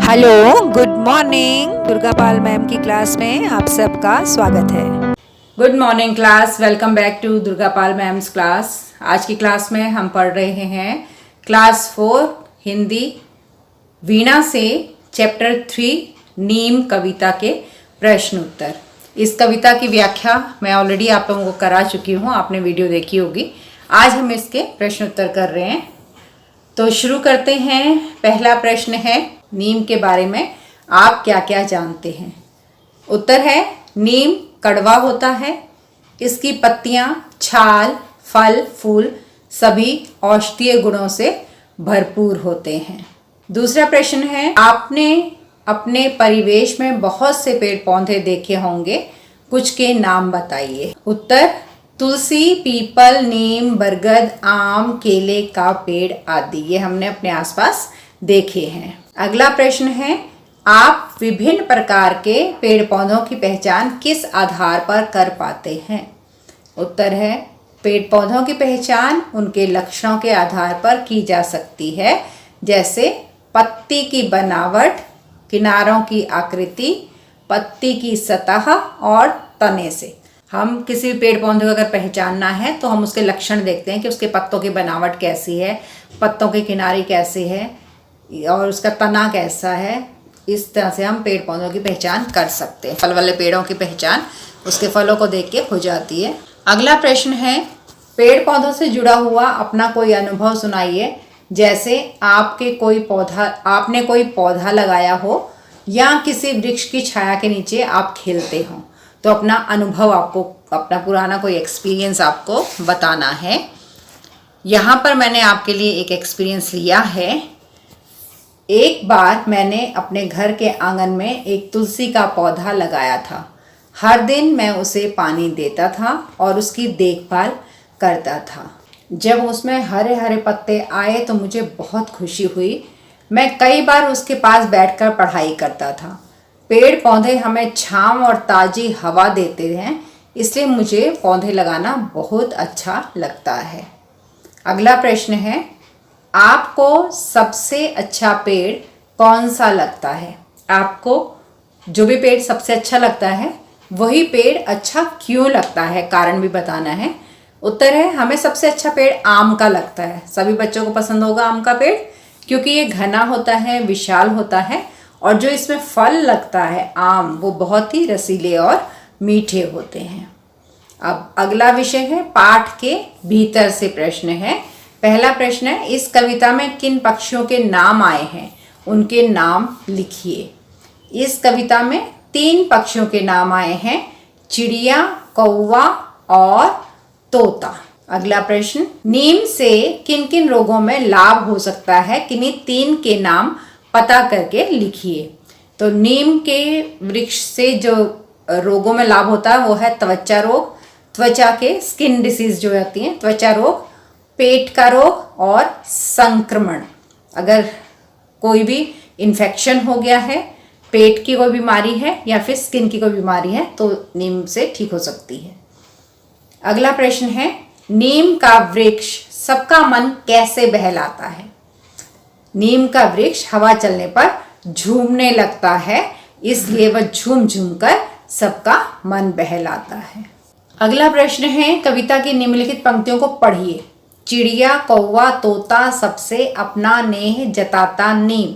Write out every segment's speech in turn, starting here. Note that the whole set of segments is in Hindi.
Hello, good morning. Durga Pal ma'am की क्लास में आप सबका स्वागत है। Good morning class, welcome back to Durga Pal ma'am's class. आज की क्लास में हम पढ़ रहे हैं क्लास 4 हिंदी वीणा से चैप्टर 3 नीम कविता के प्रश्न उत्तर। इस कविता की व्याख्या मैं ऑलरेडी आप लोगों को करा चुकी हूँ, आपने वीडियो देखी होगी। आज हम इसके प्रश्न उत्तर कर रहे हैं, तो शुरू करते हैं। पहला प्रश्न है, नीम के बारे में आप क्या क्या जानते हैं? उत्तर है, नीम कड़वा होता है। इसकी पत्तियां, छाल, फल, फूल सभी औषधीय गुणों से भरपूर होते हैं। दूसरा प्रश्न है, आपने अपने परिवेश में बहुत से पेड़ पौधे देखे होंगे, कुछ के नाम बताइए। उत्तर, तुलसी, पीपल, नीम, बरगद, आम, केले का पेड़ आदि ये हमने अपने आसपास देखे हैं। अगला प्रश्न है, आप विभिन्न प्रकार के पेड़ पौधों की पहचान किस आधार पर कर पाते हैं? उत्तर है, पेड़ पौधों की पहचान उनके लक्षणों के आधार पर की जा सकती है, जैसे पत्ती की बनावट, किनारों की आकृति, पत्ती की सतह और तने से। हम किसी भी पेड़ पौधे को अगर पहचानना है तो हम उसके लक्षण देखते हैं कि उसके पत्तों की बनावट कैसी है, पत्तों के किनारे कैसे है और उसका तना कैसा है। इस तरह से हम पेड़ पौधों की पहचान कर सकते हैं। फल वाले पेड़ों की पहचान उसके फलों को देख के हो जाती है। अगला प्रश्न है, पेड़ पौधों से जुड़ा हुआ अपना कोई अनुभव सुनाइए, जैसे आपने कोई पौधा लगाया हो या किसी वृक्ष की छाया के नीचे आप खेलते हो, तो अपना अनुभव, आपको अपना पुराना कोई एक्सपीरियंस आपको बताना है। यहाँ पर मैंने आपके लिए एक एक्सपीरियंस लिया है। एक बार मैंने अपने घर के आंगन में एक तुलसी का पौधा लगाया था। हर दिन मैं उसे पानी देता था और उसकी देखभाल करता था। जब उसमें हरे हरे पत्ते आए तो मुझे बहुत खुशी हुई। मैं कई बार उसके पास बैठकर पढ़ाई करता था। पेड़ पौधे हमें छांव और ताज़ी हवा देते हैं, इसलिए मुझे पौधे लगाना बहुत अच्छा लगता है। अगला प्रश्न है, आपको सबसे अच्छा पेड़ कौन सा लगता है? आपको जो भी पेड़ सबसे अच्छा लगता है वही पेड़ अच्छा क्यों लगता है, कारण भी बताना है। उत्तर है, हमें सबसे अच्छा पेड़ आम का लगता है। सभी बच्चों को पसंद होगा आम का पेड़, क्योंकि ये घना होता है, विशाल होता है और जो इसमें फल लगता है आम, वो बहुत ही रसीले और मीठे होते हैं। अब अगला विषय है, पाठ के भीतर से प्रश्न है। पहला प्रश्न है, इस कविता में किन पक्षियों के नाम आए हैं, उनके नाम लिखिए। इस कविता में 3 पक्षियों के नाम आए हैं, चिड़िया, कौवा और तोता। अगला प्रश्न, नीम से किन किन रोगों में लाभ हो सकता है, किन्हीं 3 के नाम पता करके लिखिए। तो नीम के वृक्ष से जो रोगों में लाभ होता है वो है त्वचा रोग, त्वचा के स्किन डिसीज जो होती हैं, त्वचा रोग, पेट का रोग और संक्रमण। अगर कोई भी इन्फेक्शन हो गया है, पेट की कोई बीमारी है या फिर स्किन की कोई बीमारी है, तो नीम से ठीक हो सकती है। अगला प्रश्न है, नीम का वृक्ष सबका मन कैसे बहलाता है? नीम का वृक्ष हवा चलने पर झूमने लगता है, इसलिए वह झूम झूम कर सबका मन बहलाता है। अगला प्रश्न है, कविता की निम्नलिखित पंक्तियों को पढ़िए। चिड़िया, कौवा, तोता सबसे अपना नेह जताता नीम।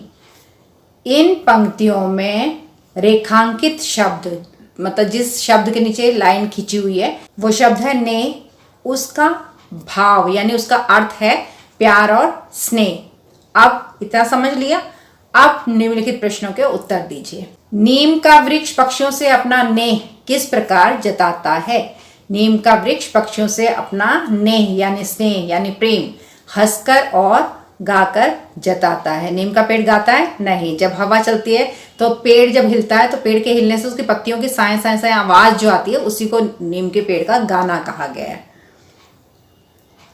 इन पंक्तियों में रेखांकित शब्द, मतलब जिस शब्द के नीचे लाइन खींची हुई है वो शब्द है नेह। उसका भाव यानी उसका अर्थ है प्यार और स्नेह। अब इतना समझ लिया, अब निम्नलिखित प्रश्नों के उत्तर दीजिए। नीम का वृक्ष पक्षियों से अपना नेह किस प्रकार जताता है? नीम का वृक्ष पक्षियों से अपना नेह यानी स्नेह यानी प्रेम हंसकर और गाकर जताता है। नीम का पेड़ गाता है? नहीं। जब हवा चलती है तो पेड़ जब हिलता है तो पेड़ के हिलने से उसकी पत्तियों की साए साए साए आवाज जो आती है, उसी को नीम के पेड़ का गाना कहा गया है।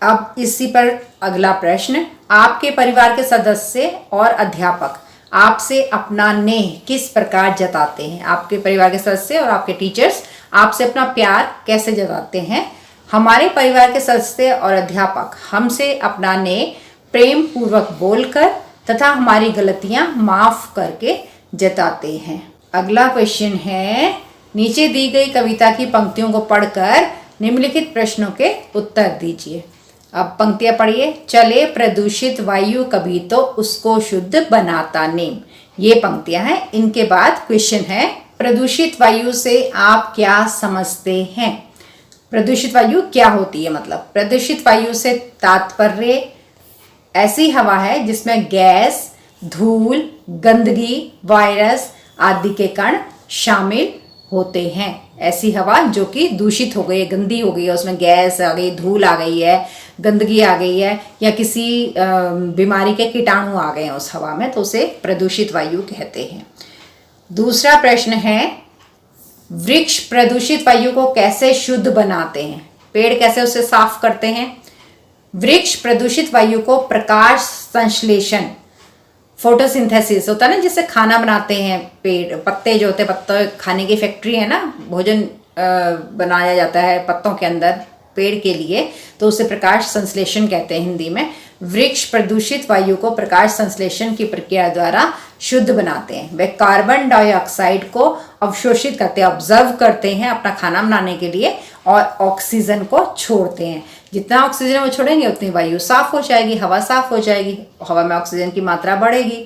अब इसी पर अगला प्रश्न, आपके परिवार के सदस्य और अध्यापक आपसे अपना नेह किस प्रकार जताते हैं? आपके परिवार के सदस्य और आपके टीचर्स आपसे अपना प्यार कैसे जताते हैं? हमारे परिवार के सदस्य और अध्यापक हमसे अपना नेह प्रेम पूर्वक बोलकर, तथा हमारी गलतियां माफ करके जताते हैं। अगला क्वेश्चन है, नीचे दी गई कविता की पंक्तियों को पढ़कर निम्नलिखित प्रश्नों के उत्तर दीजिए। अब पंक्तियां पढ़िए। चले प्रदूषित वायु कभी तो उसको शुद्ध बनाता नेम। ये पंक्तियां हैं। इनके बाद क्वेश्चन है, प्रदूषित वायु से आप क्या समझते हैं? प्रदूषित वायु क्या होती है? मतलब प्रदूषित वायु से तात्पर्य ऐसी हवा है जिसमें गैस, धूल, गंदगी, वायरस आदि के कण शामिल होते हैं। ऐसी हवा जो कि दूषित हो गई है, गंदी हो गई है, उसमें गैस आ गई, धूल आ गई है, गंदगी आ गई है, या किसी बीमारी के कीटाणु आ गए हैं उस हवा में, तो उसे प्रदूषित वायु कहते हैं। दूसरा प्रश्न है, वृक्ष प्रदूषित वायु को कैसे शुद्ध बनाते हैं? पेड़ कैसे उसे साफ करते हैं? वृक्ष प्रदूषित वायु को प्रकाश संश्लेषण, फोटोसिंथेसिस होता है ना, जिससे खाना बनाते हैं पेड़, पत्ते जो होते हैं, पत्ते खाने की फैक्ट्री है ना, भोजन बनाया जाता है पत्तों के अंदर पेड़ के लिए, तो उसे प्रकाश संश्लेषण कहते हैं हिंदी में। वृक्ष प्रदूषित वायु को प्रकाश संश्लेषण की प्रक्रिया द्वारा शुद्ध बनाते हैं। वे कार्बन डाइऑक्साइड को अवशोषित करते हैं, ऑब्जर्व करते हैं अपना खाना बनाने के लिए, और ऑक्सीजन को छोड़ते हैं। जितना ऑक्सीजन वो छोड़ेंगे उतनी वायु साफ हो जाएगी, हवा साफ हो जाएगी, हवा में ऑक्सीजन की मात्रा बढ़ेगी।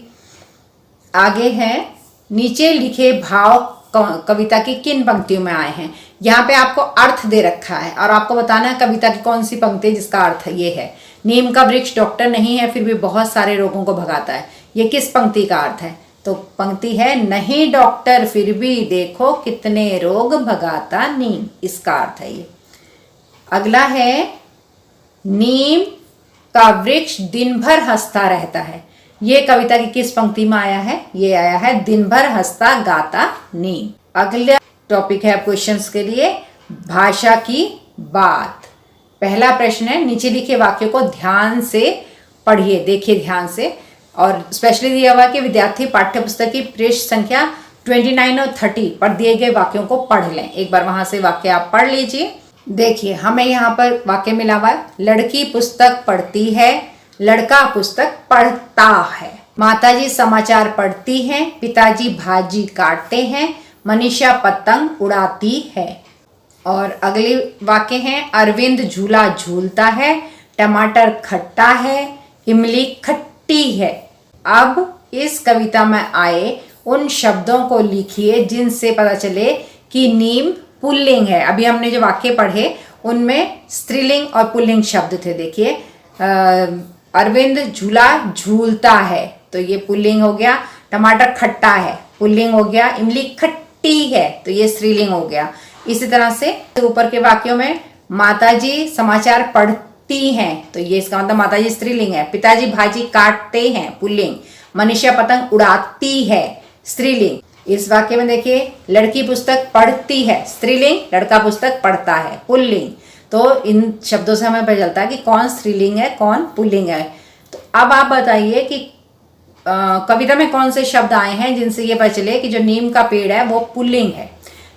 आगे है, नीचे लिखे भाव कविता की किन पंक्तियों में आए हैं? यहाँ पे आपको अर्थ दे रखा है और आपको बताना है कविता की कौन सी पंक्ति जिसका अर्थ ये है। नीम का वृक्ष डॉक्टर नहीं है फिर भी बहुत सारे रोगों को भगाता है। ये किस पंक्ति का अर्थ है? तो पंक्ति है, नहीं डॉक्टर फिर भी देखो कितने रोग भगाता नीम। इसका अर्थ है ये। अगला है, नीम का वृक्ष दिन भर हंसता रहता है। ये कविता की किस पंक्ति में आया है? ये आया है, दिन भर हंसता गाता नीम। अगला टॉपिक है क्वेश्चंस के लिए, भाषा की बात। पहला प्रश्न है, नीचे लिखे वाक्यों को ध्यान से पढ़िए, देखिए ध्यान से, और स्पेशली दिया हुआ कि विद्यार्थी पाठ्यपुस्तक की पृष्ठ संख्या 29 और 30 पर दिए गए वाक्यों को पढ़ लें। एक बार वहां से वाक्य आप पढ़ लीजिए। देखिए, हमें यहाँ पर वाक्य मिला हुआ है, लड़की पुस्तक पढ़ती है, लड़का पुस्तक पढ़ता है, माताजी समाचार पढ़ती हैं, पिताजी भाजी काटते हैं, मनीषा पतंग उड़ाती है। और अगले वाक्य हैं, अरविंद झूला झूलता है, टमाटर खट्टा है, इमली खट्टी है। अब इस कविता में आए उन शब्दों को लिखिए जिनसे पता चले कि नीम पुल्लिंग है। अभी हमने जो वाक्य पढ़े उनमें स्त्रीलिंग और पुल्लिंग शब्द थे। देखिए, अरविंद झूला झूलता है तो ये पुल्लिंग हो गया, टमाटर खट्टा है पुल्लिंग हो गया, इमली खट्टी है तो ये स्त्रीलिंग हो गया। इसी तरह से ऊपर के वाक्यों में माताजी समाचार पढ़ती हैं तो ये इसका मतलब माताजी स्त्रीलिंग है, पिताजी भाजी काटते हैं पुल्लिंग, मनीषा पतंग उड़ाती है स्त्रीलिंग। इस वाक्य में देखिए, लड़की पुस्तक पढ़ती है स्त्रीलिंग, लड़का पुस्तक पढ़ता है पुल्लिंग। तो इन शब्दों से हमें पता चलता है कि कौन स्त्रीलिंग है कौन पुल्लिंग है। तो अब आप बताइए कि कविता में कौन से शब्द आए हैं जिनसे ये पता चले कि जो नीम का पेड़ है वो पुल्लिंग है।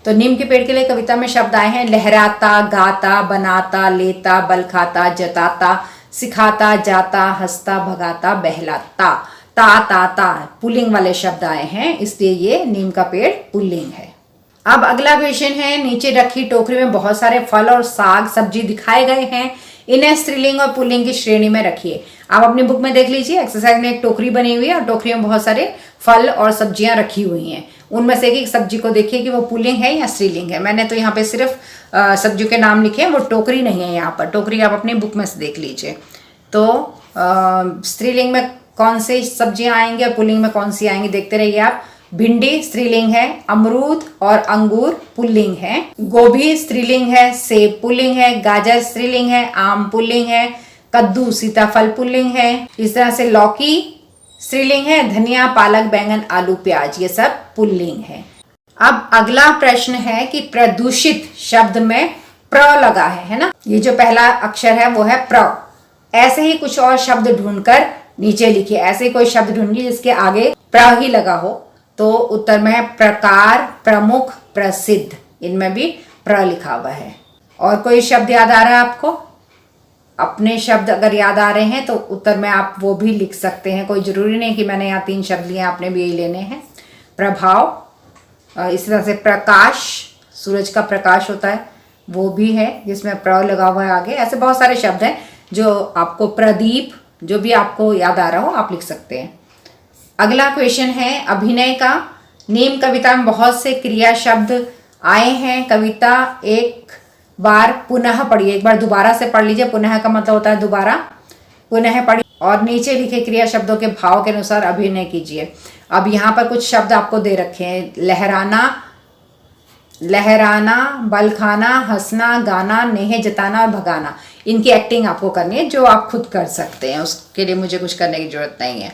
तो नीम के पेड़ के लिए कविता में शब्द आए हैं, लहराता, गाता, बनाता, लेता, बल खाता, जताता, सिखाता, जाता, हंसता, भगाता, बहलाता। ता पुल्लिंग वाले शब्द आए हैं, इसलिए ये नीम का पेड़ पुल्लिंग है। अब अगला क्वेश्चन है, नीचे रखी टोकरी में बहुत सारे फल और साग सब्जी दिखाए गए हैं, इन्हें स्त्रीलिंग और पुल्लिंग की श्रेणी में रखिए। आप अपनी बुक में देख लीजिए, एक्सरसाइज में एक टोकरी बनी हुई है और टोकरी में बहुत सारे फल और सब्जियां रखी हुई हैं। उनमें से एक सब्जी को देखिए कि वो पुल्लिंग है या स्त्रीलिंग है। मैंने तो यहाँ पे सिर्फ सब्जियों के नाम लिखे हैं, वो टोकरी नहीं है यहाँ पर। टोकरी आप अपनी बुक में से देख लीजिए। तो स्त्रीलिंग में कौन सी सब्जियां आएंगी और पुल्लिंग में कौन सी आएंगी देखते रहिए आप। भिंडी स्त्रीलिंग है, अमरूद और अंगूर पुल्लिंग है, गोभी स्त्रीलिंग है, सेब पुल्लिंग है, गाजर स्त्रीलिंग है, आम पुल्लिंग है, कद्दू सीताफल पुल्लिंग है। इस तरह से लौकी स्त्रीलिंग है, धनिया पालक बैंगन आलू प्याज ये सब पुल्लिंग है। अब अगला प्रश्न है कि प्रदूषित शब्द में प्र लगा है ना, ये जो पहला अक्षर है वो है प्र। ऐसे ही कुछ और शब्द ढूंढकर नीचे लिखिए। ऐसे कोई शब्द ढूंढिए जिसके आगे प्र ही लगा हो। तो उत्तर में है प्रकार, प्रमुख, प्रसिद्ध, इनमें भी प्र लिखा हुआ है। और कोई शब्द याद आ रहा है आपको? अपने शब्द अगर याद आ रहे हैं तो उत्तर में आप वो भी लिख सकते हैं, कोई ज़रूरी नहीं कि मैंने यहाँ 3 शब्द लिए, आपने भी यही लेने हैं। प्रभाव, इस तरह से प्रकाश, सूरज का प्रकाश होता है वो भी है जिसमें प्र लगा हुआ है आगे। ऐसे बहुत सारे शब्द हैं जो आपको, प्रदीप, जो भी आपको याद आ रहा हो आप लिख सकते हैं। अगला क्वेश्चन है अभिनय का। नीम कविता में बहुत से क्रिया शब्द आए हैं। कविता एक बार पुनः पढ़िए, एक बार दोबारा से पढ़ लीजिए। पुनः का मतलब होता है दोबारा। पुनः पढ़िए और नीचे लिखे क्रिया शब्दों के भाव के अनुसार अभिनय कीजिए। अब यहाँ पर कुछ शब्द आपको दे रखे हैं। लहराना, बल खाना, हंसना, गाना, नेह जताना और भगाना। इनकी एक्टिंग आपको करनी है जो आप खुद कर सकते हैं, उसके लिए मुझे कुछ करने की जरूरत नहीं है।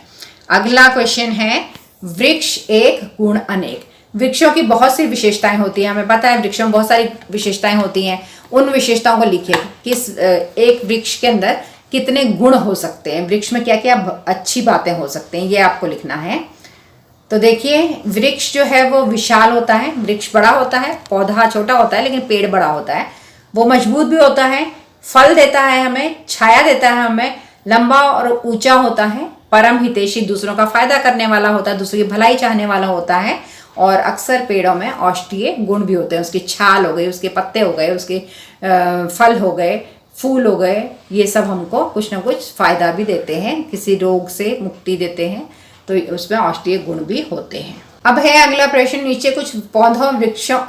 अगला क्वेश्चन है वृक्ष एक गुण अनेक। वृक्षों की बहुत सी विशेषताएं होती हैं, हमें पता है वृक्षों में बहुत सारी विशेषताएं होती हैं। उन विशेषताओं को लिखिए किस एक वृक्ष के अंदर कितने गुण हो सकते हैं, वृक्ष में क्या क्या अच्छी बातें हो सकते हैं, ये आपको लिखना है। तो देखिए वृक्ष जो है वो विशाल होता है, वृक्ष बड़ा होता है, पौधा छोटा होता है लेकिन पेड़ बड़ा होता है। वो मजबूत भी होता है, फल देता है हमें, छाया देता है हमें, लंबा और ऊंचा होता है, परम हितैषी, दूसरों का फायदा करने वाला होता है, दूसरों की भलाई चाहने वाला होता है। और अक्सर पेड़ों में औषधीय गुण भी होते हैं, उसकी छाल हो गई, उसके पत्ते हो गए, उसके फल हो गए, फूल हो गए, ये सब हमको कुछ ना कुछ फायदा भी देते हैं, किसी रोग से मुक्ति देते हैं, तो उसमें औषधीय गुण भी होते हैं। अब है अगला प्रश्न, नीचे कुछ पौधों वृक्षों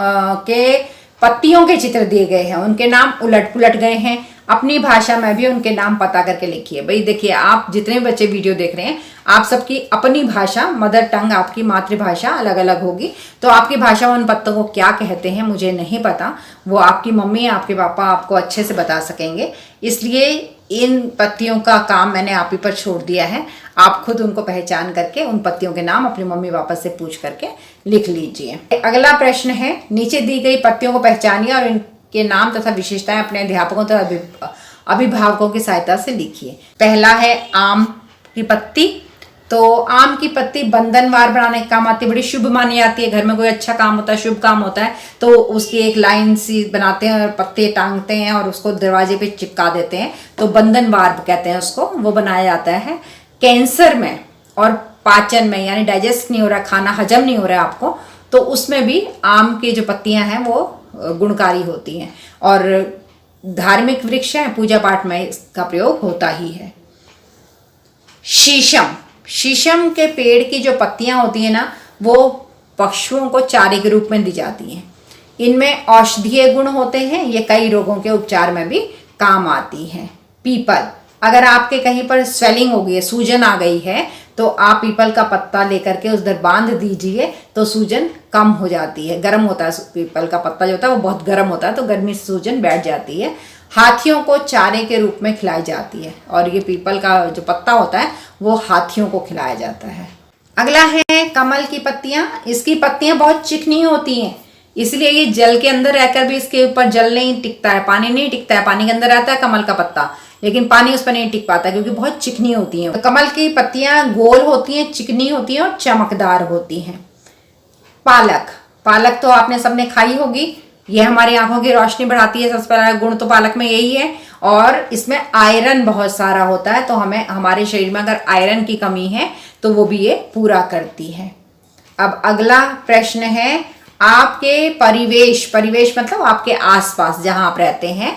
के पत्तियों के चित्र दिए गए हैं, उनके नाम उलट पुलट गए हैं। अपनी भाषा में भी उनके नाम पता करके लिखिए। भाई देखिए आप जितने बच्चे वीडियो देख रहे हैं आप सबकी अपनी भाषा, मदर टंग, आपकी मातृभाषा अलग अलग होगी, तो आपकी भाषा में उन पत्तों को क्या कहते हैं मुझे नहीं पता, वो आपकी मम्मी आपके पापा आपको अच्छे से बता सकेंगे। इसलिए इन पत्तियों का काम मैंने आप ही पर छोड़ दिया है, आप खुद उनको पहचान करके उन पत्तियों के नाम अपनी मम्मी पापा से पूछ करके लिख लीजिए। अगला प्रश्न है, नीचे दी गई पत्तियों को पहचानिए और इनके नाम तथा विशेषताएं अपने अध्यापकों तथा अभिभावकों की सहायता से लिखिए। पहला है आम की पत्ती। तो आम की पत्ती बंधनवार बनाने का काम आती है, बड़ी शुभ मानी जाती है। घर में कोई अच्छा काम होता है, शुभ काम होता है तो उसकी एक लाइन सी बनाते हैं और पत्ते टांगते हैं और उसको दरवाजे पे चिपका देते हैं, तो बंधनवार कहते हैं उसको, वो बनाया जाता है। कैंसर में और पाचन में, यानी डाइजेस्ट नहीं हो रहा, खाना हजम नहीं हो रहा है आपको, तो उसमें भी आम की जो पत्तियां हैं वो गुणकारी होती हैं। और धार्मिक वृक्ष है, पूजा पाठ में इसका प्रयोग होता ही है। शीशम, शीशम के पेड़ की जो पत्तियां होती है ना वो पशुओं को चारे के रूप में दी जाती हैं। इनमें औषधीय गुण होते हैं, ये कई रोगों के उपचार में भी काम आती हैं। पीपल, अगर आपके कहीं पर स्वेलिंग हो गई है, सूजन आ गई है, तो आप पीपल का पत्ता लेकर के उस दर बांध दीजिए तो सूजन कम हो जाती है। गर्म होता है पीपल का पत्ता जो होता है वो बहुत गर्म होता है, तो गर्मी से सूजन बैठ जाती है। हाथियों को चारे के रूप में खिलाई जाती है, और ये पीपल का जो पत्ता होता है वो हाथियों को खिलाया जाता है। अगला है कमल की पत्तियां। इसकी पत्तियां बहुत चिकनी होती हैं, इसलिए ये जल के अंदर रहकर भी इसके ऊपर जल नहीं टिकता है, पानी नहीं टिकता है। पानी के अंदर रहता है कमल का पत्ता, लेकिन पानी उस पर नहीं टिक पाता क्योंकि बहुत चिकनी होती हैं। कमल की पत्तियां गोल होती हैं, चिकनी होती हैं और चमकदार होती हैं। पालक, पालक तो आपने सबने खाई होगी, ये हमारी आंखों की रोशनी बढ़ाती है। सबसे पहला गुण तो पालक में यही है, और इसमें आयरन बहुत सारा होता है, तो हमें हमारे शरीर में अगर आयरन की कमी है तो वो भी ये पूरा करती है। अब अगला प्रश्न है, आपके परिवेश, परिवेश मतलब आपके आसपास जहां आप रहते हैं,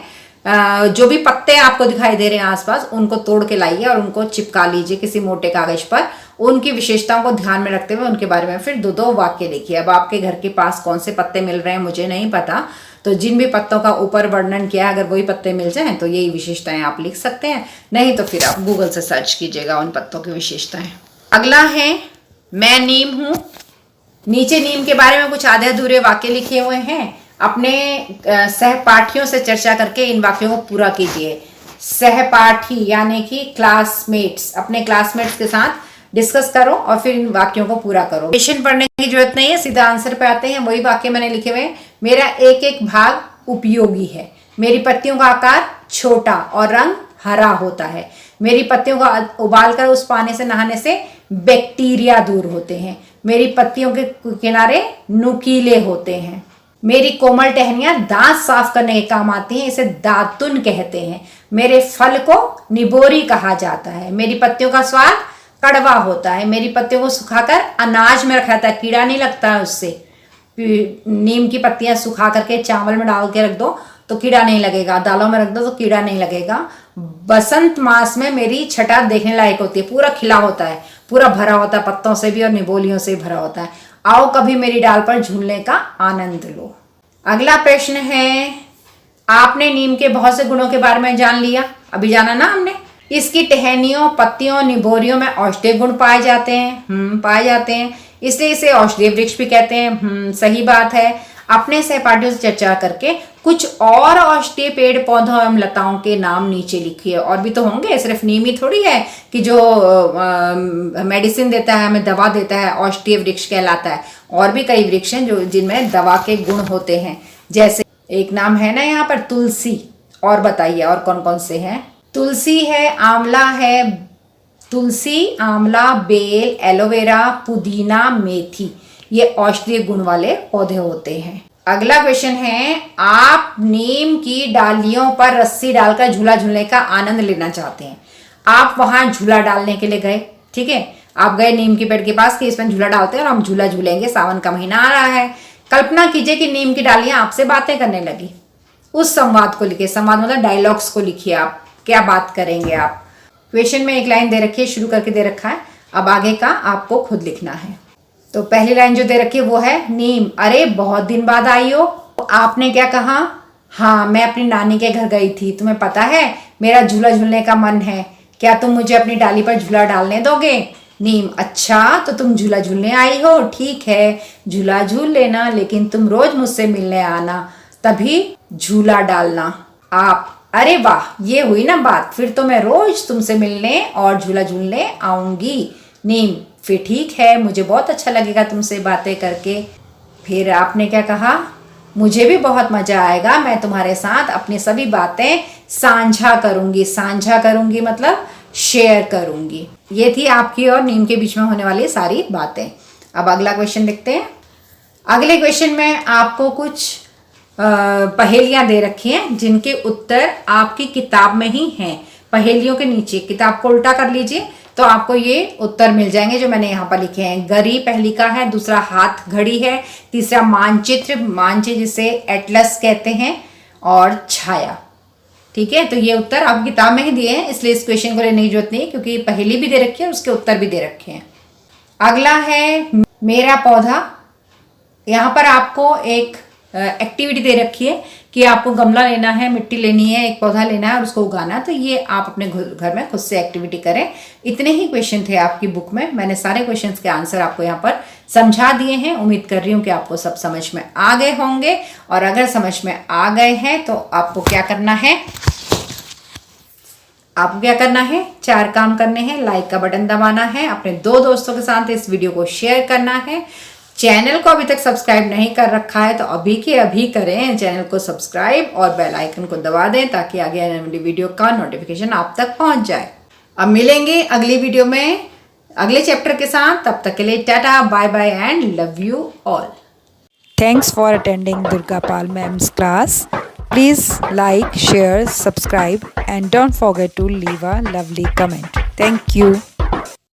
जो भी पत्ते आपको दिखाई दे रहे हैं आसपास, उनको तोड़ के लाइए और उनको चिपका लीजिए किसी मोटे कागज पर। उनकी विशेषताओं को ध्यान में रखते हुए उनके बारे में फिर दो वाक्य लिखिए। अब आपके घर के पास कौन से पत्ते मिल रहे हैं मुझे नहीं पता, तो जिन भी पत्तों का ऊपर वर्णन किया है अगर वही पत्ते मिल जाएं तो यही विशेषताएं आप लिख सकते हैं, नहीं तो फिर आप गूगल से सर्च कीजिएगा उन पत्तों की विशेषताएं। अगला है मैं नीम हूं। नीचे नीम के बारे में कुछ आधे अधूरे वाक्य लिखे हुए हैं, अपने सहपाठियों से चर्चा करके इन वाक्यों को पूरा कीजिए। सहपाठी यानी कि क्लासमेट्स, अपने क्लासमेट्स के साथ डिस्कस करो और फिर इन वाक्यों को पूरा करो। क्वेश्चन पढ़ने की जरूरत नहीं है, सीधा आंसर पे आते हैं। वही वाक्य मैंने लिखे हुए हैं। मेरा एक एक भाग उपयोगी है। मेरी पत्तियों का आकार छोटा और रंग हरा होता है। मेरी पत्तियों का उबाल कर उस पानी से नहाने से बैक्टीरिया दूर होते हैं। मेरी पत्तियों के किनारे नुकीले होते हैं। मेरी कोमल टहनियां दांत साफ करने के काम आती हैं, इसे दातुन कहते हैं। मेरे फल को निबोरी कहा जाता है। मेरी पत्तियों का स्वाद कड़वा होता है। मेरी पत्तियों को सुखाकर अनाज में रखा जाता है, कीड़ा नहीं लगता है उससे। नीम की पत्तियां सुखा करके चावल में डाल के रख दो तो कीड़ा नहीं लगेगा, दालों में रख दो तो कीड़ा नहीं लगेगा। बसंत मास में मेरी छटा देखने लायक होती है, पूरा खिला होता है, पूरा भरा होता है, पत्तों से भी और निबोलियों से भरा होता है। आओ कभी मेरी डाल पर झूलने का आनंद लो। अगला प्रश्न है, आपने नीम के बहुत से गुणों के बारे में जान लिया, अभी जाना ना हमने। इसकी टहनियों, पत्तियों, निबोरियों में औषधीय गुण पाए जाते हैं। पाए जाते हैं, इसलिए इसे औषधीय वृक्ष भी कहते हैं। सही बात है। अपने सहपाठियों से चर्चा करके कुछ और औषधीय पेड़ पौधों एवं लताओं के नाम नीचे लिखिए। और भी तो होंगे, सिर्फ नीम ही थोड़ी है कि जो मेडिसिन देता है, हमें दवा देता है, औषधीय वृक्ष कहलाता है। और भी कई वृक्ष हैं जो जिनमें दवा के गुण होते हैं। जैसे एक नाम है ना यहाँ पर तुलसी। और बताइए और कौन कौन से हैं? तुलसी है, आंवला है, तुलसी, आंवला, बेल, एलोवेरा, पुदीना, मेथी, ये औषधीय गुण वाले पौधे होते हैं। अगला क्वेश्चन है, आप नीम की डालियों पर रस्सी डालकर झूला झूलने का आनंद लेना चाहते हैं। आप वहां झूला डालने के लिए गए, ठीक है, आप गए नीम के पेड़ के पास कि इसमें झूला डालते हैं और हम झूला झूलेंगे, सावन का महीना आ रहा है। कल्पना कीजिए कि नीम की डालियां आपसे बातें करने लगी। उस संवाद को लिखिए। संवाद मतलब डायलॉग्स को लिखिए। आप क्या बात करेंगे आप? क्वेश्चन में एक लाइन दे रखी है, शुरू करके दे रखा है, अब आगे का आपको खुद लिखना है। तो पहली लाइन जो दे रखी है वो है, नीम, अरे बहुत दिन बाद आई हो। आपने क्या कहा? हाँ, मैं अपनी नानी के घर गई थी, तुम्हें पता है मेरा झूला झूलने का मन है, क्या तुम मुझे अपनी डाली पर झूला डालने दोगे? नीम, अच्छा तो तुम झूला झूलने आई हो, ठीक है झूला झूल लेना, लेकिन तुम रोज मुझसे मिलने आना, तभी झूला डालना। आप, अरे वाह, ये हुई ना बात, फिर तो मैं रोज तुमसे मिलने और झूला झूलने आऊंगी। नीम, फिर ठीक है, मुझे बहुत अच्छा लगेगा तुमसे बातें करके। फिर आपने क्या कहा? मुझे भी बहुत मजा आएगा, मैं तुम्हारे साथ अपनी सभी बातें साझा करूंगी। साझा करूंगी मतलब शेयर करूंगी। ये थी आपकी और नीम के बीच में होने वाली सारी बातें। अब अगला क्वेश्चन देखते हैं। अगले क्वेश्चन में आपको कुछ पहेलियां दे रखी हैं जिनके उत्तर आपकी किताब में ही हैं। पहेलियों के नीचे किताब को उल्टा कर लीजिए तो आपको ये उत्तर मिल जाएंगे जो मैंने यहाँ पर लिखे हैं। गरी पहली का है, दूसरा हाथ घड़ी है, तीसरा मानचित्र, मानचित्र जिसे एटलस कहते हैं, और छाया। ठीक है, तो ये उत्तर आप किताब में ही दिए हैं, इसलिए इस क्वेश्चन को लेने की जरूरत नहीं, क्योंकि पहेली भी दे रखी है और उसके उत्तर भी दे रखे हैं। अगला है मेरा पौधा। यहाँ पर आपको एक एक्टिविटी दे रखी है कि आपको गमला लेना है, मिट्टी लेनी है, एक पौधा लेना है और उसको उगाना है। तो ये आप अपने घर में खुद से एक्टिविटी करें। इतने ही क्वेश्चन थे आपकी बुक में। मैंने सारे क्वेश्चंस के आंसर आपको यहाँ पर समझा दिए हैं। उम्मीद कर रही हूँ कि आपको सब समझ में आ गए होंगे। और अगर समझ में आ गए हैं तो आपको क्या करना है? आपको क्या करना है? 4 काम करने हैं। लाइक का बटन दबाना है, अपने 2 दोस्तों के साथ इस वीडियो को शेयर करना है। चैनल को अभी तक सब्सक्राइब नहीं कर रखा है तो अभी के अभी करें चैनल को सब्सक्राइब और बेल आइकन को दबा दें ताकि आगे आने वाली वीडियो का नोटिफिकेशन आप तक पहुंच जाए। अब मिलेंगे अगली वीडियो में अगले चैप्टर के साथ। तब तक के लिए tata, bye bye and love you all. Thanks for attending Durga Pal Ma'am's class. Please like, share, subscribe and don't forget to leave a lovely comment. Thank you.